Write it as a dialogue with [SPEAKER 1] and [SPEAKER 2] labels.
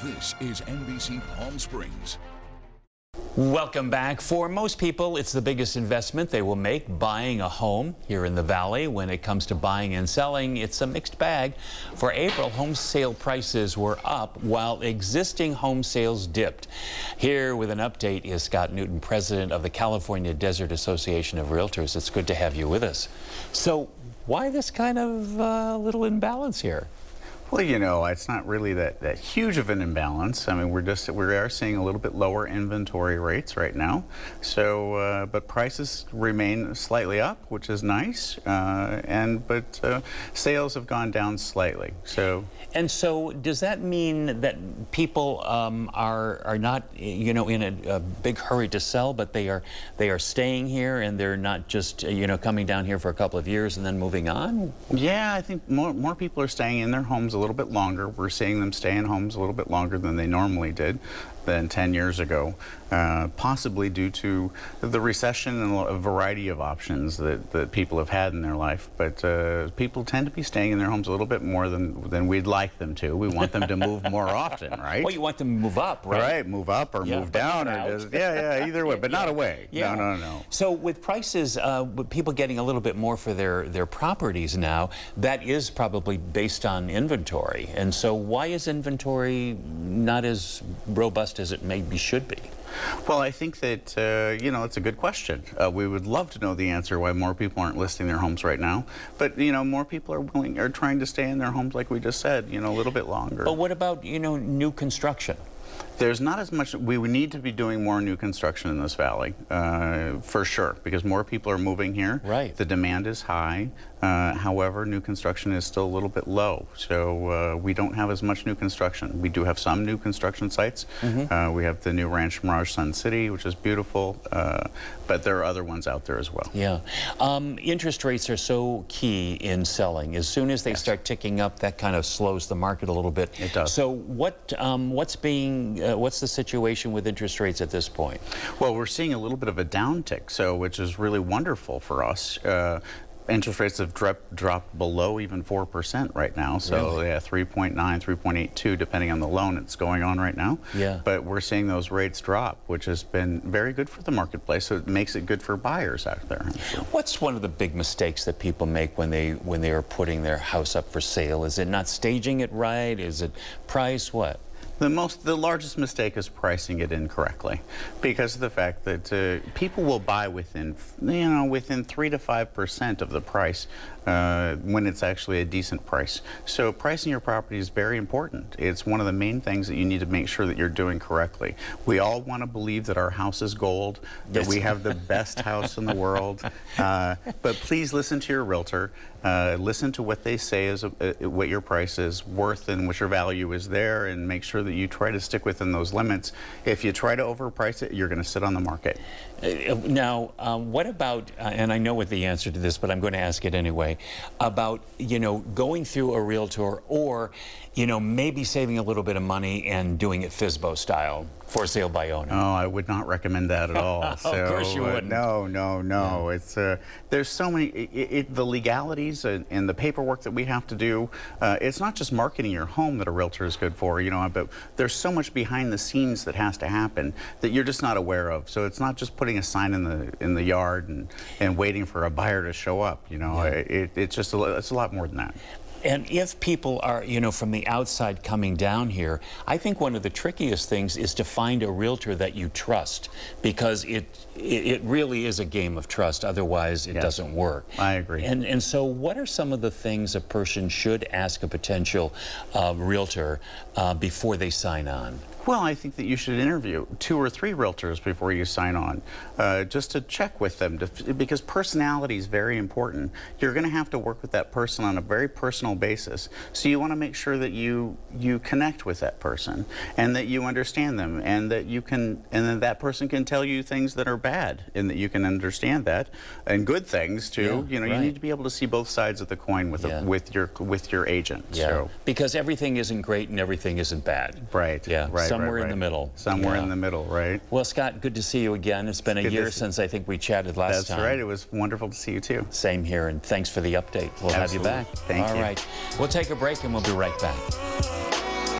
[SPEAKER 1] This is NBC Palm Springs.
[SPEAKER 2] Welcome back. For most people, it's the biggest investment they will make, buying a home here in the Valley. When it comes to buying and selling, it's a mixed bag. For April, home sale prices were up while existing home sales dipped. Here with an update is Scott Newton, president of the California Desert Association of Realtors. It's good to have you with us. So why this kind of little imbalance here?
[SPEAKER 3] Well, you know, it's not really that huge of an imbalance. I mean, we are seeing a little bit lower inventory rates right now. So, but prices remain slightly up, which is nice. But sales have gone down slightly. So.
[SPEAKER 2] And so, does that mean that people are not, you know, in a big hurry to sell, but they are staying here and they're not just, you know, coming down here for a couple of years and then moving on?
[SPEAKER 3] Yeah, I think more people are staying in their homes a little bit longer. We're seeing them stay in homes a little bit longer than they normally did than 10 years ago, possibly due to the recession and a variety of options that people have had in their life. But people tend to be staying in their homes a little bit more than we'd like them to. We want them to move more often, right?
[SPEAKER 2] Well, you want them to move up, right?
[SPEAKER 3] Right, move up or move down, or just, either way, but not away.
[SPEAKER 2] Yeah.
[SPEAKER 3] No.
[SPEAKER 2] So with prices, with people getting a little bit more for their properties now, that is probably based on inventory. And so why is inventory not as robust as it maybe should be?
[SPEAKER 3] Well, I think that, you know, it's a good question. We would love to know the answer why more people aren't listing their homes right now. But, you know, more people are trying to stay in their homes, like we just said, you know, a little bit longer.
[SPEAKER 2] But what about, you know, new construction?
[SPEAKER 3] There's not as much. We would need to be doing more new construction in this valley, for sure, because more people are moving here.
[SPEAKER 2] Right.
[SPEAKER 3] The demand is high. However, new construction is still a little bit low, so we don't have as much new construction. We do have some new construction sites. We have the new Ranch Mirage Sun City, which is beautiful, but there are other ones out there as well.
[SPEAKER 2] Yeah. Interest rates are so key in selling. As soon as they start ticking up, that kind of slows the market a little bit.
[SPEAKER 3] It does.
[SPEAKER 2] So what's the situation with interest rates at this point?
[SPEAKER 3] Well, we're seeing a little bit of a downtick, which is really wonderful for us. Interest rates have dropped below even 4% right now, so
[SPEAKER 2] really?
[SPEAKER 3] Yeah, 3.9, 3.82, depending on the loan it's going on right now.
[SPEAKER 2] Yeah.
[SPEAKER 3] But we're seeing those rates drop, which has been very good for the marketplace, so it makes it good for buyers out there.
[SPEAKER 2] What's one of the big mistakes that people make when they are putting their house up for sale? Is it not staging it right? Is it price? What?
[SPEAKER 3] The largest mistake is pricing it incorrectly, because of the fact that people will buy within 3 to 5% of the price when it's actually a decent price. So pricing your property is very important. It's one of the main things that you need to make sure that you're doing correctly. We all want to believe that our house is gold, that we have the best house in the world, but please listen to your realtor. Listen to what they say is what your price is worth and what your value is there, and make sure that you try to stick within those limits. If you try to overprice it, you're going to sit on the market.
[SPEAKER 2] Now, what about, and I know what the answer to this, but I'm going to ask it anyway, about, you know, going through a realtor or, you know, maybe saving a little bit of money and doing it FSBO style, for sale by owner?
[SPEAKER 3] Oh, I would not recommend that at all.
[SPEAKER 2] Of course you wouldn't.
[SPEAKER 3] No.
[SPEAKER 2] Yeah.
[SPEAKER 3] It's there's so many, the legalities and the paperwork that we have to do. It's not just marketing your home that a realtor is good for, you know, but there's so much behind the scenes that has to happen that you're just not aware of. So it's not just putting a sign in the yard and waiting for a buyer to show up, you know. Yeah. It's a lot more than that.
[SPEAKER 2] And if people are, you know, from the outside coming down here, I think one of the trickiest things is to find a realtor that you trust, because it really is a game of trust. Otherwise, it doesn't work.
[SPEAKER 3] I agree.
[SPEAKER 2] And so what are some of the things a person should ask a potential realtor before they sign on?
[SPEAKER 3] Well, I think that you should interview 2 or 3 realtors before you sign on, just to check with them, because personality is very important. You're going to have to work with that person on a very personal basis. So you want to make sure that you connect with that person and that you understand them, and that that person can tell you things that are bad and that you can understand that, and good things too.
[SPEAKER 2] Yeah,
[SPEAKER 3] you know, you need to be able to see both sides of the coin with your agent.
[SPEAKER 2] Yeah.
[SPEAKER 3] So.
[SPEAKER 2] Because everything isn't great and everything isn't bad.
[SPEAKER 3] Right.
[SPEAKER 2] Yeah.
[SPEAKER 3] Right.
[SPEAKER 2] Somewhere in the middle.
[SPEAKER 3] Somewhere in the middle, right?
[SPEAKER 2] Well, Scott, good to see you again. It's been a year since I think we chatted last time.
[SPEAKER 3] That's right. It was wonderful to see you too.
[SPEAKER 2] Same here, and thanks for the update. We'll have you back.
[SPEAKER 3] Thank you.
[SPEAKER 2] All right. We'll take a break and we'll be right back.